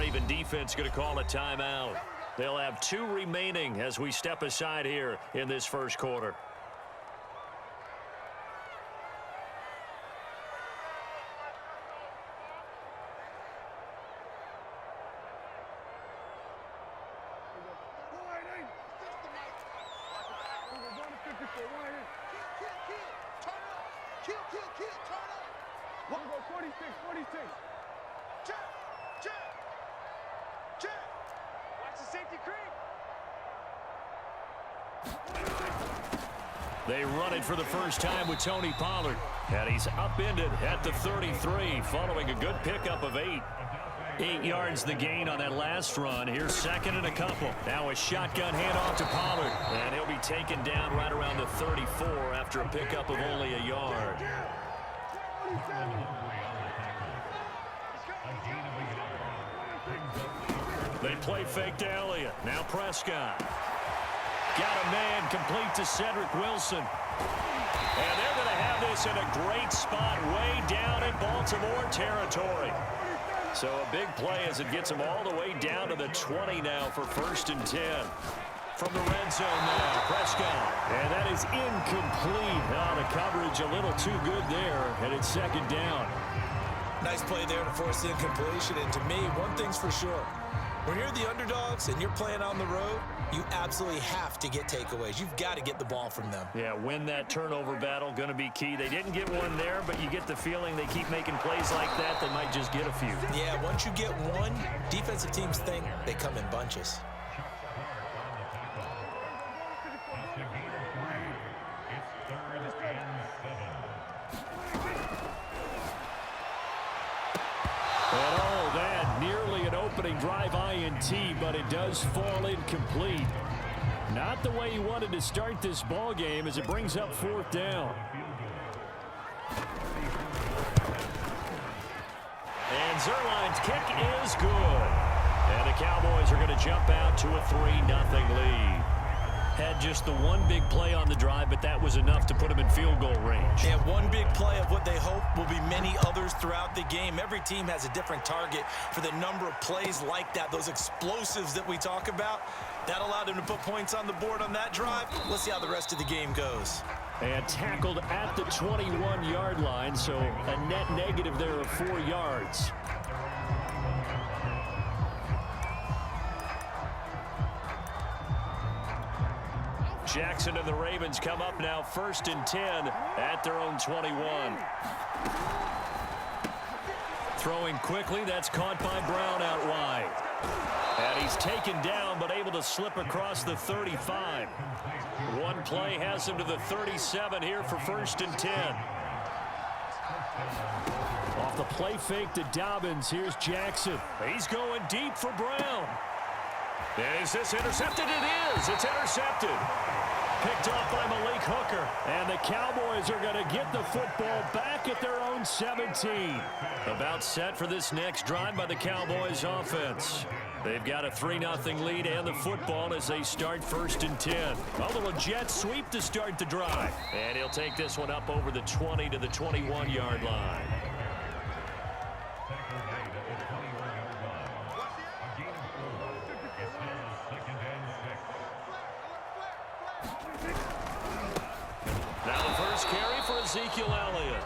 Raven defense going to call a timeout. They'll have 2 remaining as we step aside here in this first quarter. They run it for the first time with Tony Pollard. And he's upended at the 33 following a good pickup of 8. 8 yards the gain on that last run. Here's second and a couple. Now a shotgun handoff to Pollard. And he'll be taken down right around the 34 after a pickup of only a yard. They play fake to Elliott. Now Prescott. Got a man complete to Cedric Wilson. And they're going to have this in a great spot way down in Baltimore territory. So a big play as it gets them all the way down to the 20 now for 1st and 10. From the red zone now, Prescott. And that is incomplete. Now the coverage a little too good there, and it's 2nd down. Nice play there to force the incompletion. And to me, one thing's for sure. When you're the underdogs and you're playing on the road, you absolutely have to get takeaways. You've got to get the ball from them. Yeah, win that turnover battle, going to be key. They didn't get one there, but you get the feeling they keep making plays like that, they might just get a few. Yeah, once you get one, defensive teams think they come in bunches. And all that, nearly an opening drive INT, but it does fall incomplete. Not the way he wanted to start this ball game as it brings up 4th down. And Zuerlein's kick is good. And the Cowboys are going to jump out to a 3-0 lead. Had just the one big play on the drive, but that was enough to put them in field goal range. Yeah, one big play of what they hope will be many others throughout the game. Every team has a different target for the number of plays like that, those explosives that we talk about. That allowed them to put points on the board on that drive. Let's see how the rest of the game goes. And tackled at the 21-yard line, so a net negative there of 4 yards. Jackson and the Ravens come up now 1st and 10 at their own 21. Throwing quickly, that's caught by Brown out wide. And he's taken down but able to slip across the 35. One play has him to the 37 here for 1st and 10. Off the play fake to Dobbins, here's Jackson. He's going deep for Brown. And is this intercepted? It is. It's intercepted. Picked off by Malik Hooker. And the Cowboys are going to get the football back at their own 17. About set for this next drive by the Cowboys offense. They've got a 3-0 lead and the football as they start 1st and 10. A little jet sweep to start the drive. And he'll take this one up over the 20 to the 21-yard line. Ezekiel Elliott.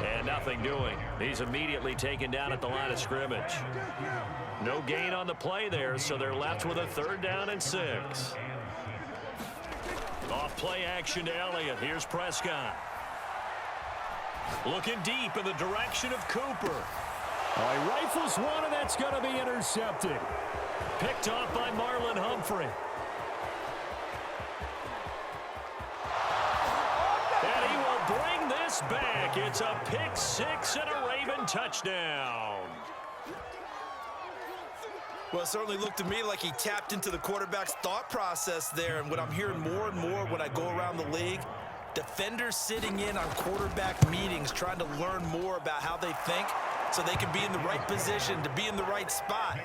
And nothing doing. He's immediately taken down at the line of scrimmage. No gain on the play there, so they're left with a 3rd down and 6. Off play action to Elliott. Here's Prescott. Looking deep in the direction of Cooper. He rifles one, and that's going to be intercepted. Picked off by Marlon Humphrey. Back. It's a pick 6 and a Raven touchdown. Well, it certainly looked to me like he tapped into the quarterback's thought process there. And what I'm hearing more and more when I go around the league, defenders sitting in on quarterback meetings trying to learn more about how they think so they can be in the right position, to be in the right spot,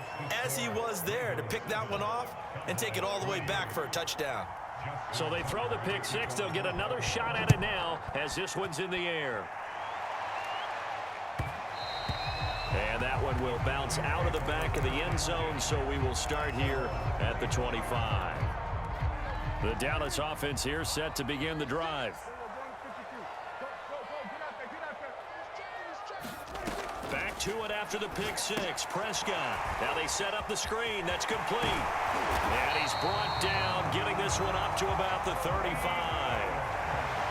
as he was there to pick that one off and take it all the way back for a touchdown. So they throw the pick 6. They'll get another shot at it now as this one's in the air. And that one will bounce out of the back of the end zone, so we will start here at the 25. The Dallas offense here set to begin the drive. Back to it after the pick six. Prescott. Now they set up the screen. That's complete. And he's brought down, getting this one up to about the 35.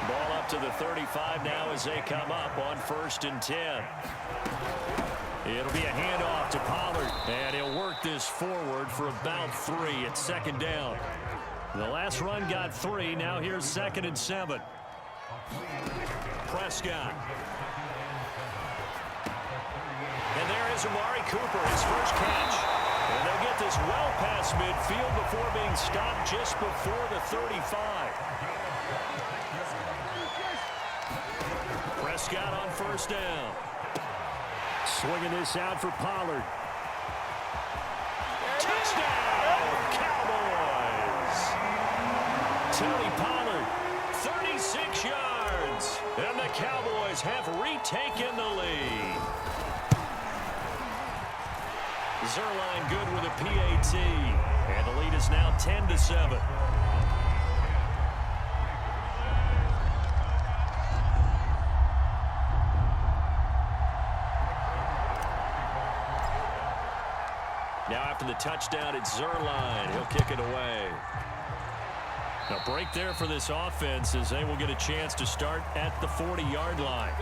Ball up to the 35 now as they come up on 1st and 10. It'll be a handoff to Pollard, and he'll work this forward for about 3 at 2nd down. The last run got 3. Now here's 2nd and 7. Prescott. And there is Amari Cooper, his first catch. And they'll get this well past midfield before being stopped just before the 35. Prescott on 1st down. Swinging this out for Pollard. Touchdown, Cowboys! Tony Pollard, 36 yards. And the Cowboys have retaken the lead. Zuerlein good with a PAT. And the lead is now 10-7. Now after the touchdown, it's Zuerlein. He'll kick it away. A break there for this offense as they will get a chance to start at the 40-yard line.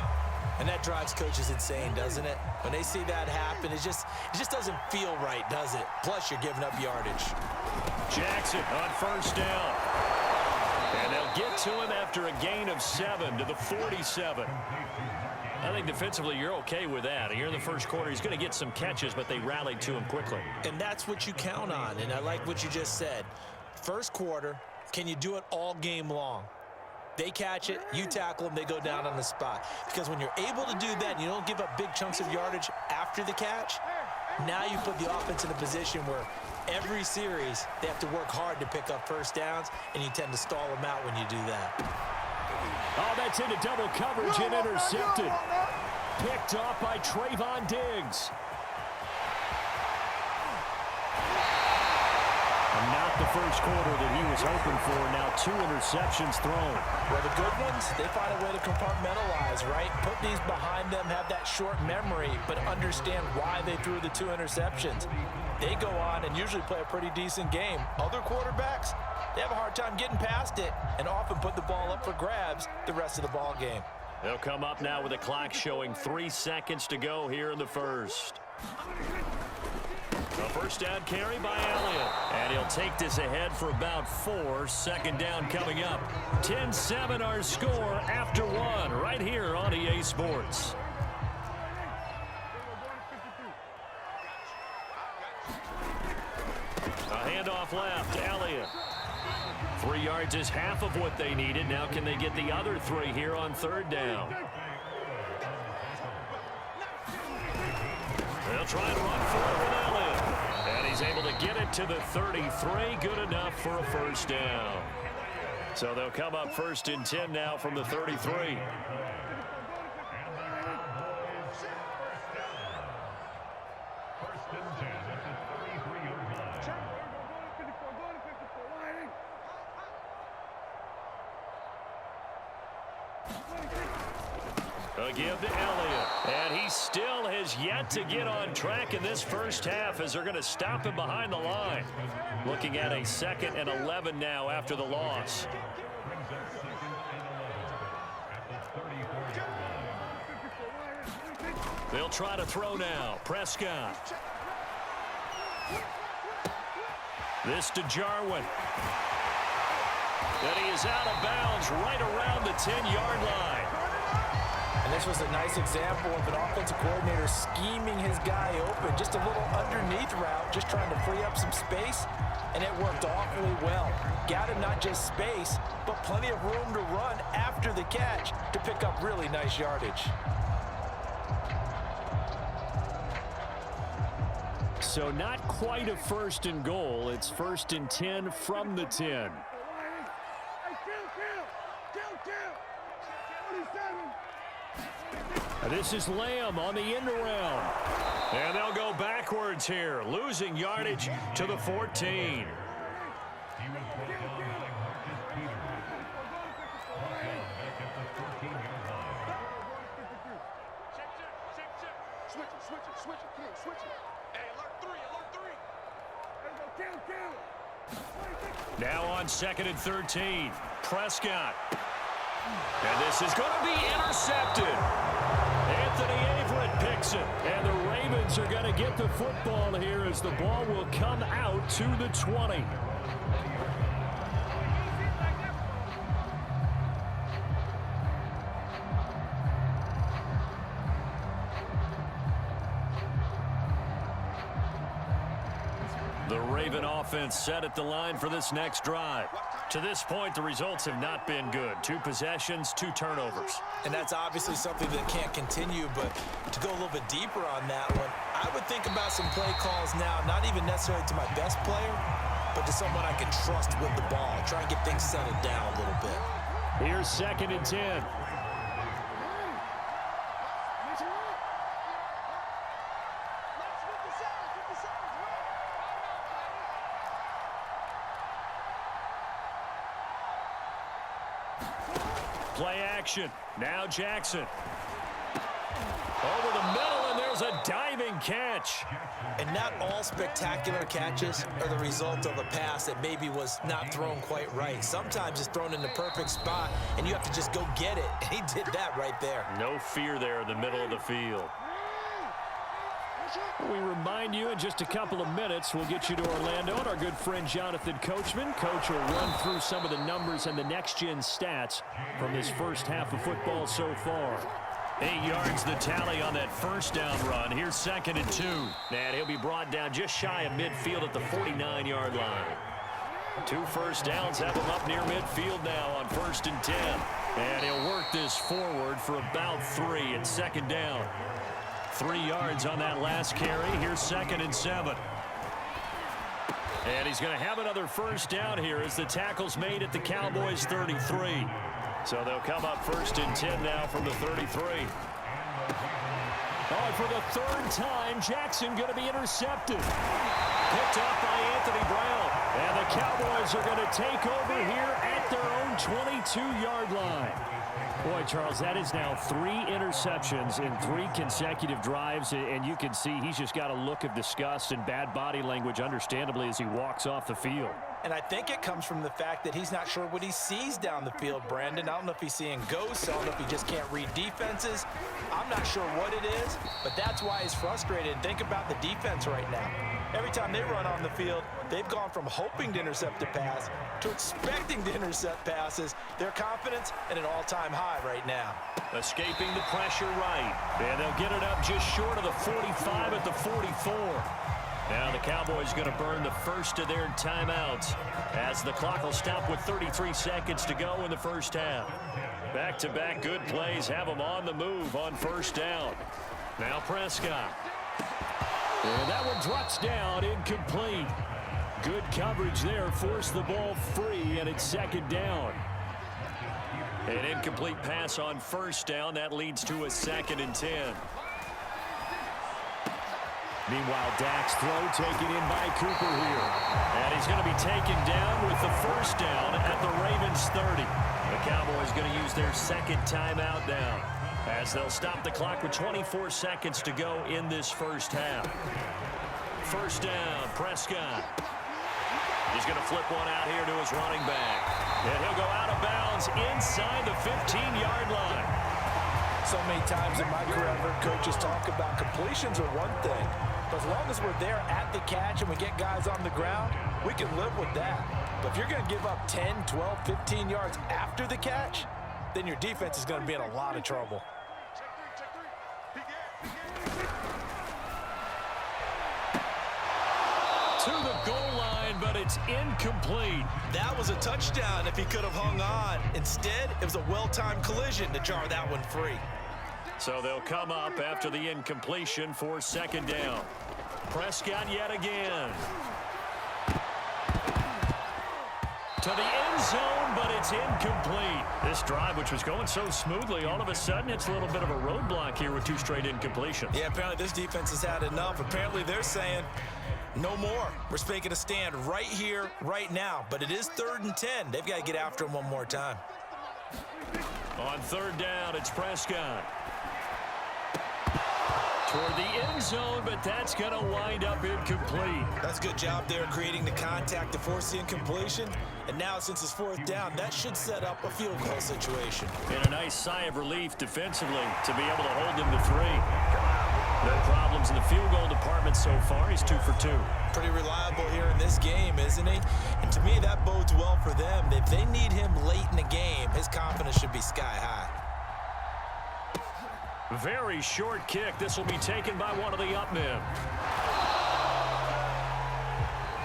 And that drives coaches insane, doesn't it? When they see that happen, it just doesn't feel right, does it? Plus, you're giving up yardage. Jackson on 1st down. And they'll get to him after a gain of 7 to the 47. I think defensively you're okay with that. Here in the first quarter, he's going to get some catches, but they rallied to him quickly. And that's what you count on, and I like what you just said. First quarter, can you do it all game long? They catch it, you tackle them, they go down on the spot. Because when you're able to do that and you don't give up big chunks of yardage after the catch, now you put the offense in a position where every series they have to work hard to pick up 1st downs, and you tend to stall them out when you do that. Oh, that's into double coverage and intercepted. Picked off by Trayvon Diggs. And not the first quarter that he was hoping for. Now 2 interceptions thrown. Well, the good ones, they find a way to compartmentalize, right? Put these behind them, have that short memory, but understand why they threw the 2 interceptions. They go on and usually play a pretty decent game. Other quarterbacks, they have a hard time getting past it and often put the ball up for grabs the rest of the ball game. They'll come up now with a clock showing 3 seconds to go here in the first. A 1st down carry by Elliott. And he'll take this ahead for about 4. 2nd down coming up. 10-7 our score after 1 right here on EA Sports. A handoff left, Elliott. 3 yards is half of what they needed. Now can they get the other 3 here on 3rd down? They'll try and run for it with Elliott. And he's able to get it to the 33. Good enough for a 1st down. So they'll come up 1st and 10 now from the 33. A give to Elliott, and he still has yet to get on track in this first half as they're going to stop him behind the line. Looking at a 2nd and 11 now after the loss. They'll try to throw now. Prescott. This to Jarwin. And he is out of bounds right around the 10-yard line. And this was a nice example of an offensive coordinator scheming his guy open. Just a little underneath route, just trying to free up some space, and it worked awfully well. Got him not just space, but plenty of room to run after the catch to pick up really nice yardage. So not quite a 1st and goal. It's 1st and 10 from the 10. This is Lamb on the end around. And they'll go backwards here, losing yardage to the 14. Now on 2nd and 13. Prescott. And this is going to be intercepted. Anthony Averett picks it. And the Ravens are going to get the football here as the ball will come out to the 20. The Raven offense set at the line for this next drive. To this point, the results have not been good. 2 possessions, 2 turnovers. And that's obviously something that can't continue, but to go a little bit deeper on that one, I would think about some play calls now, not even necessarily to my best player, but to someone I can trust with the ball. Try and get things settled down a little bit. Here's 2nd and 10. Play action. Now Jackson. Over the middle, and there's a diving catch. And not all spectacular catches are the result of a pass that maybe was not thrown quite right. Sometimes it's thrown in the perfect spot, and you have to just go get it. And he did that right there. No fear there in the middle of the field. We remind you in just a couple of minutes, we'll get you to Orlando and our good friend Jonathan Coachman. Coach will run through some of the numbers and the next-gen stats from this first half of football so far. 8 yards the tally on that first down run. Here's 2nd and 2. And he'll be brought down just shy of midfield at the 49-yard line. 2 first downs have him up near midfield now on 1st and 10. And he'll work this forward for about 3 at 2nd down. 3 yards on that last carry. Here's 2nd and 7. And he's going to have another first down here as the tackle's made at the Cowboys' 33. So they'll come up 1st and 10 now from the 33. Oh, for the 3rd time, Jackson going to be intercepted. Picked up by Anthony Brown. And the Cowboys are going to take over here at their own 22-yard line. Boy, Charles, that is now 3 interceptions in 3 consecutive drives, and you can see he's just got a look of disgust and bad body language, understandably, as he walks off the field. And I think it comes from the fact that he's not sure what he sees down the field, Brandon. I don't know if he's seeing ghosts. I don't know if he just can't read defenses. I'm not sure what it is, but that's why he's frustrated. Think about the defense right now. Every time they run on the field, they've gone from hoping to intercept a pass to expecting to intercept passes. Their confidence at an all-time high right now. Escaping the pressure right. And they'll get it up just short of the 45 at the 44. Now the Cowboys going to burn the first of their timeouts as the clock will stop with 33 seconds to go in the first half. Back-to-back good plays have them on the move on 1st down. Now Prescott. And that one drops down, incomplete. Good coverage there, forced the ball free, and it's 2nd down. An incomplete pass on 1st down. That leads to a 2nd and 10. Meanwhile, Dak's throw taken in by Cooper here. And he's going to be taken down with the 1st down at the Ravens' 30. The Cowboys going to use their 2nd timeout now, as they'll stop the clock with 24 seconds to go in this first half. 1st down, Prescott. He's going to flip one out here to his running back. And he'll go out of bounds inside the 15-yard line. So many times in my career, I've heard coaches talk about completions are one thing. But as long as we're there at the catch and we get guys on the ground, we can live with that. But if you're going to give up 10, 12, 15 yards after the catch, then your defense is going to be in a lot of trouble. To the goal line, but it's incomplete. That was a touchdown if he could have hung on. Instead, it was a well-timed collision to jar that one free. So they'll come up after the incompletion for 2nd down. Prescott yet again. To the end zone, but it's incomplete. This drive, which was going so smoothly, all of a sudden it's a little bit of a roadblock here with 2 straight incompletions. Yeah, apparently this defense has had enough. Apparently they're saying, no more. We're making a stand right here, right now. But it is 3rd and 10. They've got to get after him one more time. On 3rd down, it's Prescott. Toward the end zone, but that's going to wind up incomplete. That's a good job there creating the contact to force the incompletion. And now, since it's 4th down, that should set up a field goal situation. And a nice sigh of relief defensively to be able to hold him to 3. No problems in the field goal department so far. He's 2 for 2. Pretty reliable here in this game, isn't he? And to me, that bodes well for them. If they need him late in the game, his confidence should be sky high. Very short kick. This will be taken by one of the up men.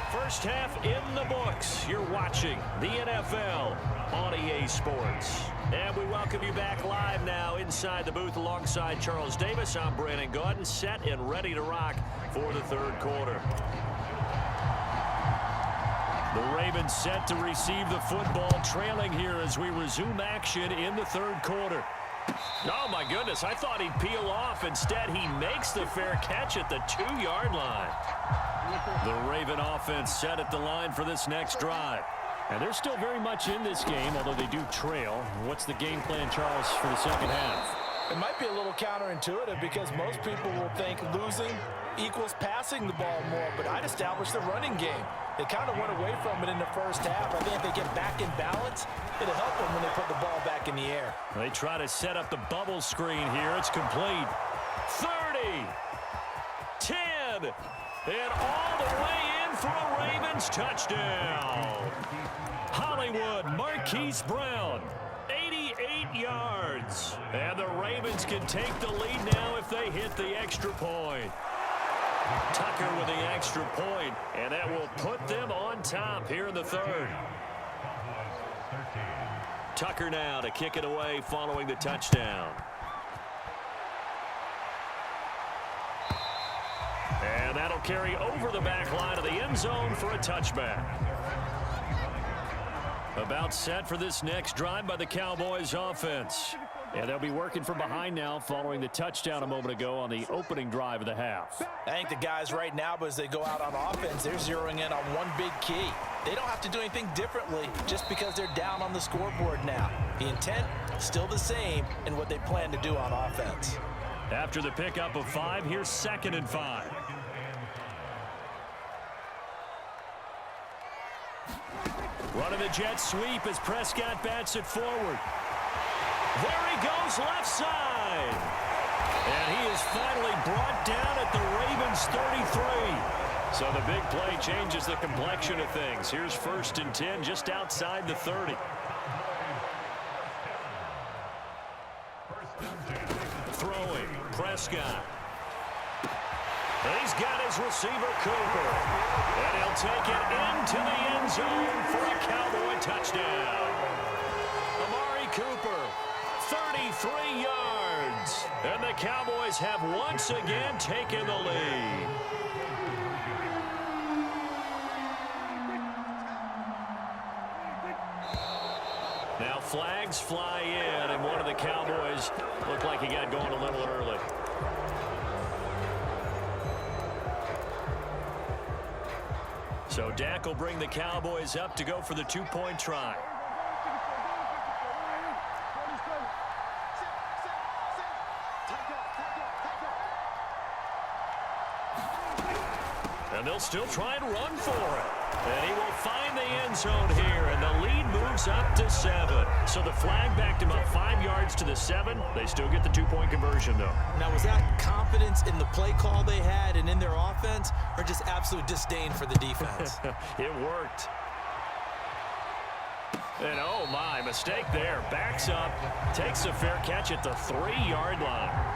First half in the books. You're watching the NFL on EA Sports. And we welcome you back live now inside the booth alongside Charles Davis. I'm Brandon Gaudin, set and ready to rock for the 3rd quarter. The Ravens set to receive the football, trailing here as we resume action in the 3rd quarter. Oh, my goodness. I thought he'd peel off. Instead, he makes the fair catch at the 2-yard line. The Raven offense set at the line for this next drive. And they're still very much in this game, although they do trail. What's the game plan, Charles, for the 2nd half? It might be a little counterintuitive because most people will think losing equals passing the ball more, but I'd establish the running game. They kind of went away from it in the first half. I think if they get back in balance, it'll help them when they put the ball back in the air. They try to set up the bubble screen here. It's complete. 30, 10, and all the way in for a Ravens touchdown. Hollywood Marquise Brown, 88 yards. And the Ravens can take the lead now if they hit the extra point. Tucker with the extra point, and that will put them on top here in the 3rd. Tucker now to kick it away following the touchdown. And that'll carry over the back line of the end zone for a touchback. About set for this next drive by the Cowboys offense. And they'll be working from behind now following the touchdown a moment ago on the opening drive of the half. I think the guys right now, as they go out on offense, they're zeroing in on one big key. They don't have to do anything differently just because they're down on the scoreboard now. The intent, still the same in what they plan to do on offense. After the pickup of 5, here's 2nd and 5. Running the jet sweep as Prescott bats it forward. There he goes left side. And he is finally brought down at the Ravens 33. So the big play changes the complexion of things. Here's 1st and 10 just outside the 30. Throwing, Prescott. He's got his receiver, Cooper. And he'll take it into the end zone for a Cowboy touchdown. Amari Cooper, 33 yards. And the Cowboys have once again taken the lead. Now flags fly in, and one of the Cowboys looked like he got going a little early. So Dak will bring the Cowboys up to go for the 2-point try. And they'll still try and run for it. And he will find the end zone here, and the lead moves up to 7. So the flag backed him up 5 yards to the 7. They still get the 2-point conversion, though. Now, was that confidence in the play call they had and in their offense, or just absolute disdain for the defense? It worked. And oh my, mistake there. Backs up, takes a fair catch at the 3-yard line.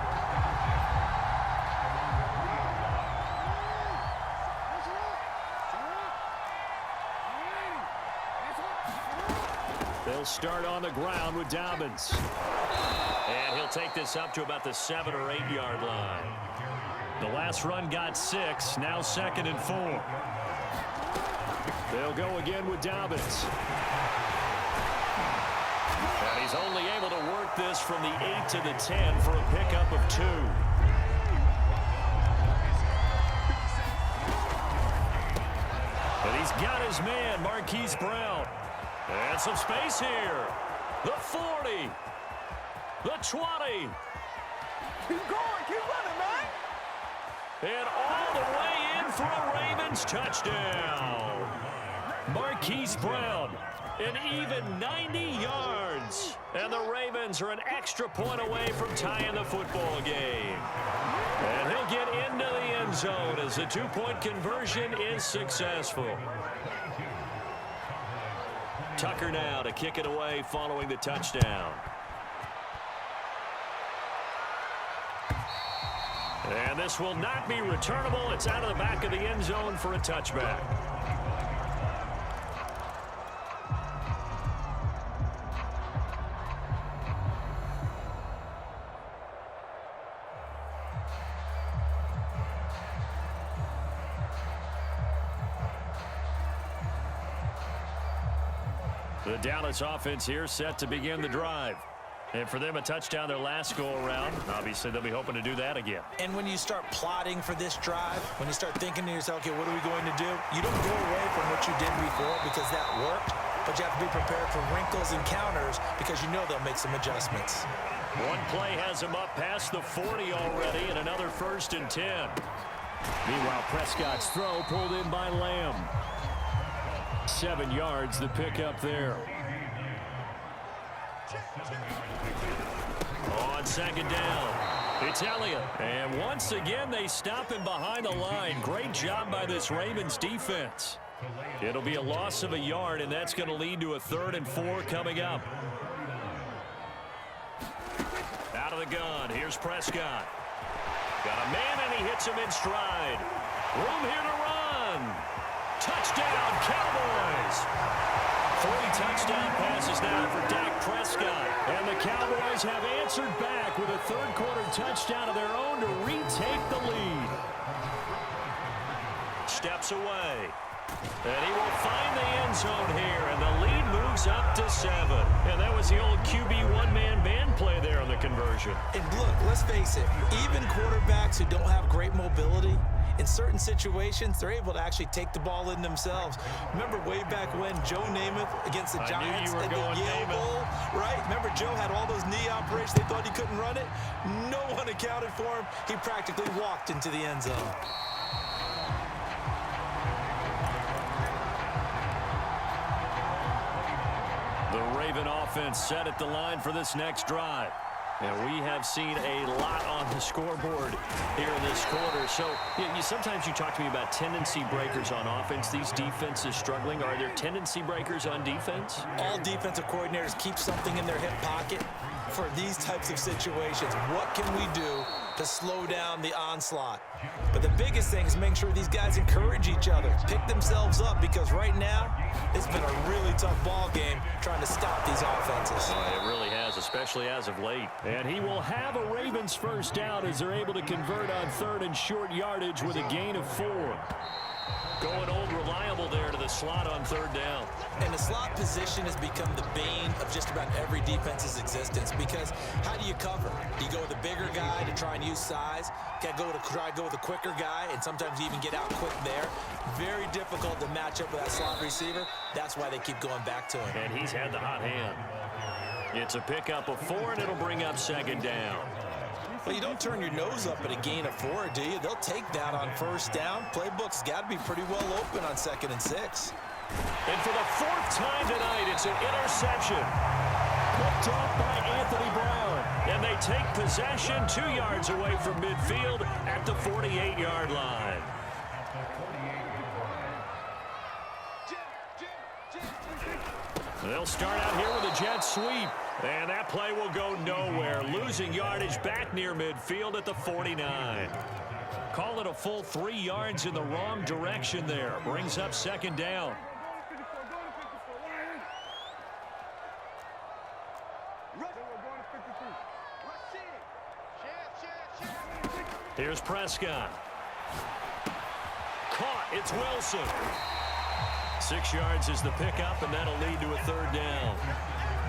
They'll start on the ground with Dobbins. And he'll take this up to about the 7 or 8 yard line. The last run got 6, now 2nd and 4. They'll go again with Dobbins. And he's only able to work this from the 8 to the 10 for a pickup of 2. But he's got his man, Marquise Brown. And some space here. The 40. The 20. Keep going. Keep running, man. And all the way in for a Ravens touchdown. Marquise Brown, an even 90 yards. And the Ravens are an extra point away from tying the football game. And he'll get into the end zone as the 2-point conversion is successful. Tucker now to kick it away following the touchdown. And this will not be returnable. It's out of the back of the end zone for a touchback. The Dallas offense here set to begin the drive. And for them, a touchdown their last go-around. Obviously, they'll be hoping to do that again. And when you start plotting for this drive, when you start thinking to yourself, okay, what are we going to do? You don't go away from what you did before because that worked, but you have to be prepared for wrinkles and counters because you know they'll make some adjustments. One play has him up past the 40 already, and another 1st and 10. Meanwhile, Prescott's throw pulled in by Lamb. 7 yards, the pickup there. On 2nd down, it's Elliott. And once again, they stop him behind the line. Great job by this Ravens defense. It'll be a loss of a yard, and that's going to lead to a 3rd and 4 coming up. Out of the gun, here's Prescott. Got a man, and he hits him in stride. Room here to run. Touchdown, Cowboys! 3 touchdown passes now for Dak Prescott. And the Cowboys have answered back with a 3rd-quarter touchdown of their own to retake the lead. Steps away. And he will find the end zone here, and the lead moves up to 7. And that was the old QB one-man band play there on the conversion. And look, let's face it, even quarterbacks who don't have great mobility, in certain situations, they're able to actually take the ball in themselves. Remember way back when Joe Namath against the Giants in the Yale Bowl, right? Remember Joe had all those knee operations. They thought he couldn't run it. No one accounted for him. He practically walked into the end zone. The Raven offense set at the line for this next drive. And we have seen a lot on the scoreboard here in this quarter. So sometimes you talk to me about tendency breakers on offense. These defenses struggling. Are there tendency breakers on defense? All defensive coordinators keep something in their hip pocket for these types of situations. What can we do to slow down the onslaught? But the biggest thing is make sure these guys encourage each other, pick themselves up, because right now it's been a really tough ball game trying to stop these offenses. It really has, especially as of late. And he will have a Ravens first down as they're able to convert on 3rd and short yardage with a gain of 4. Going old reliable there to the slot on 3rd down. And the slot position has become the bane of just about every defense's existence, because how do you cover? Do you go with a bigger guy to try and use size? Try to go with a quicker guy, and sometimes you even get out quick there. Very difficult to match up with that slot receiver. That's why they keep going back to him. And he's had the hot hand. It's a pickup of 4, and it'll bring up 2nd down. Well, you don't turn your nose up at a gain of 4, do you? They'll take that on 1st down. Playbook's got to be pretty well open on 2nd and 6. And for the 4th time tonight, it's an interception. Picked off by Anthony Brown. And they take possession 2 yards away from midfield at the 48-yard line. They'll start out here with a jet sweep. And that play will go nowhere. Losing yardage back near midfield at the 49. Call it a full 3 yards in the wrong direction there. Brings up 2nd down. Here's Prescott. Caught. It's Wilson. 6 yards is the pickup, and that'll lead to a 3rd down.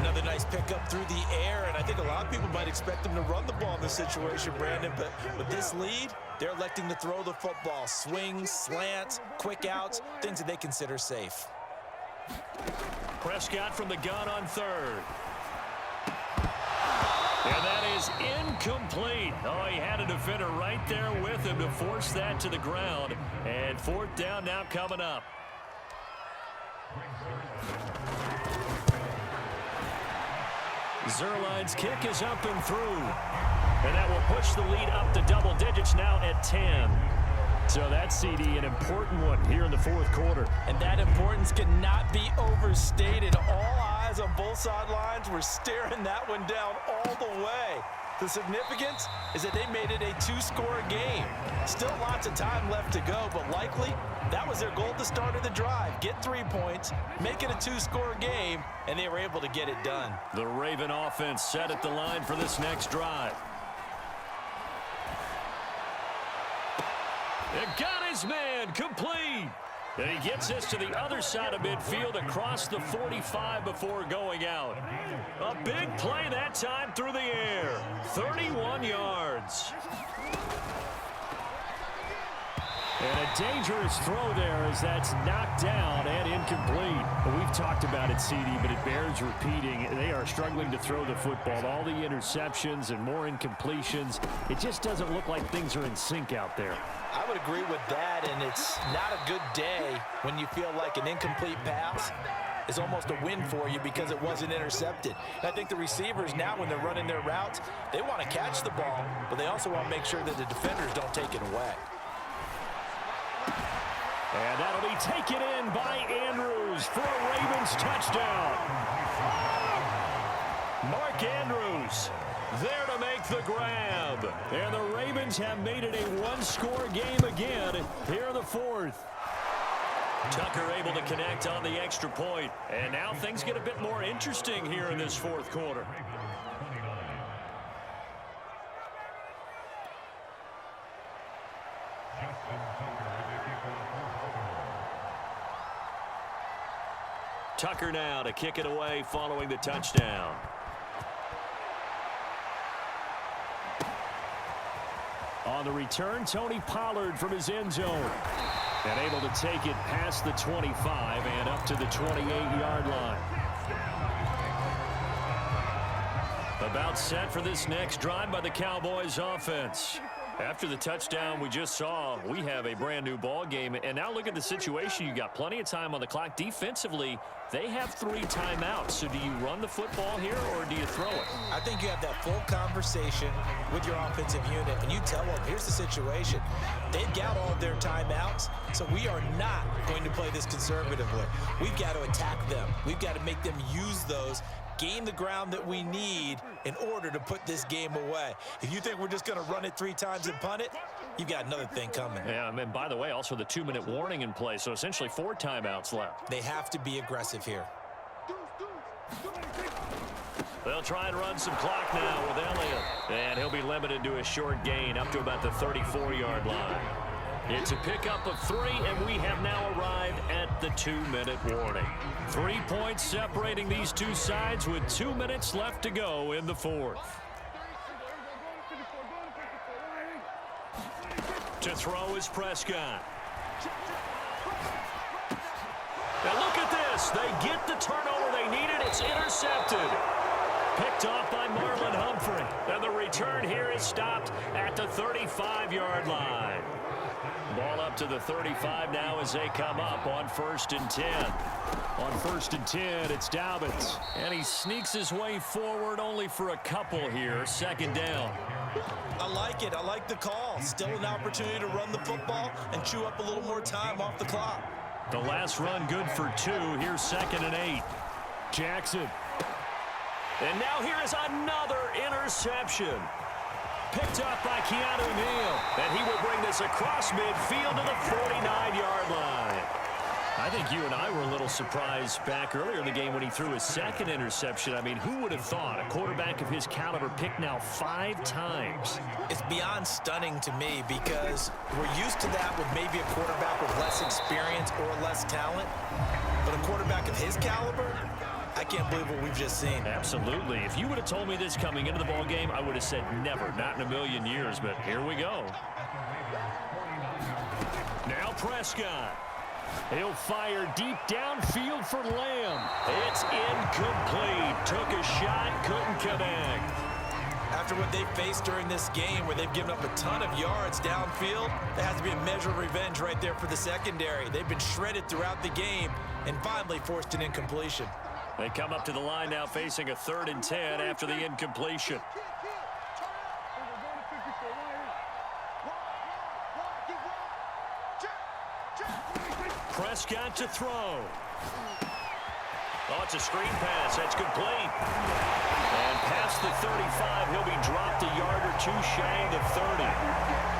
Another nice pickup through the air, and I think a lot of people might expect them to run the ball in this situation, Brandon, but with this lead, they're electing to throw the football. Swings, slants, quick outs, things that they consider safe. Prescott from the gun on third. And that is incomplete. Oh, he had a defender right there with him to force that to the ground. And fourth down now coming up. Zuerlein's kick is up and through. And that will push the lead up to double digits now at 10. So that's, CD, an important one here in the fourth quarter. And that importance cannot be overstated. All eyes on both sidelines were staring that one down all the way. The significance is that they made it a two-score game. Still lots of time left to go, but likely that was their goal at the start of the drive. Get 3 points, make it a two-score game, and they were able to get it done. The Raven offense set at the line for this next drive. It got his man complete. And he gets this to the other side of midfield across the 45 before going out. A big play that time through the air. 31 yards. And a dangerous throw there as that's knocked down and incomplete. Well, we've talked about it, CD, but it bears repeating. They are struggling to throw the football. All the interceptions and more incompletions. It just doesn't look like things are in sync out there. I would agree with that, and it's not a good day when you feel like an incomplete pass is almost a win for you because it wasn't intercepted. And I think the receivers now, when they're running their routes, they want to catch the ball, but they also want to make sure that the defenders don't take it away. And that'll be taken in by Andrews for a Ravens touchdown. Mark Andrews there to make the grab. And the Ravens have made it a one-score game again here in the fourth. Tucker able to connect on the extra point. And now things get a bit more interesting here in this fourth quarter. Tucker now to kick it away following the touchdown. On the return, Tony Pollard from his end zone. And able to take it past the 25 and up to the 28-yard line. About set for this next drive by the Cowboys offense. After the touchdown we just saw, we have a brand new ball game. And now look at the situation. You got plenty of time on the clock. Defensively, they have 3 timeouts. So do you run the football here or do you throw it? I think you have that full conversation with your offensive unit, and you tell them, here's the situation. They've got all of their timeouts, so we are not going to play this conservatively. We've got to attack them. We've got to make them use those, gain the ground that we need in order to put this game away. If you think we're just going to run it 3 times and punt it, you've got another thing coming. Yeah, and by the way, also the 2-minute warning in play, so essentially 4 timeouts left. They have to be aggressive here. They'll try and run some clock now with Elliott. And he'll be limited to a short gain up to about the 34-yard line. It's a pickup of 3, and we have now arrived at the 2-minute warning. 3 points separating these two sides with 2 minutes left to go in the fourth. To throw is Prescott. Now look at this. They get the turnover they needed. It's intercepted. Picked off by Marlon Humphrey. And the return here is stopped at the 35-yard line. Ball up to the 35 now as they come up on 1st and 10. On 1st and 10, it's Dobbins. And he sneaks his way forward only for a couple here. 2nd down. I like it. I like the call. Still an opportunity to run the football and chew up a little more time off the clock. The last run good for 2. Here's 2nd and 8. Jackson. And now here is another interception. Picked up by Keanu Neal. And he will bring this across midfield to the 49-yard line. I think you and I were a little surprised back earlier in the game when he threw his 2nd interception. I mean, who would have thought a quarterback of his caliber picked now 5 times? It's beyond stunning to me because we're used to that with maybe a quarterback with less experience or less talent. But a quarterback of his caliber, I can't believe what we've just seen. Absolutely. If you would have told me this coming into the ball game, I would have said never, not in a million years, but here we go. Now Prescott. He'll fire deep downfield for Lamb. It's incomplete. Took a shot, couldn't connect. After what they faced during this game where they've given up a ton of yards downfield, there has to be a measure of revenge right there for the secondary. They've been shredded throughout the game and finally forced an incompletion. They come up to the line now facing a 3rd and 10 after the incompletion. Prescott to throw. Oh, it's a screen pass. That's complete. And past the 35, he'll be dropped a yard or two shy of the 30.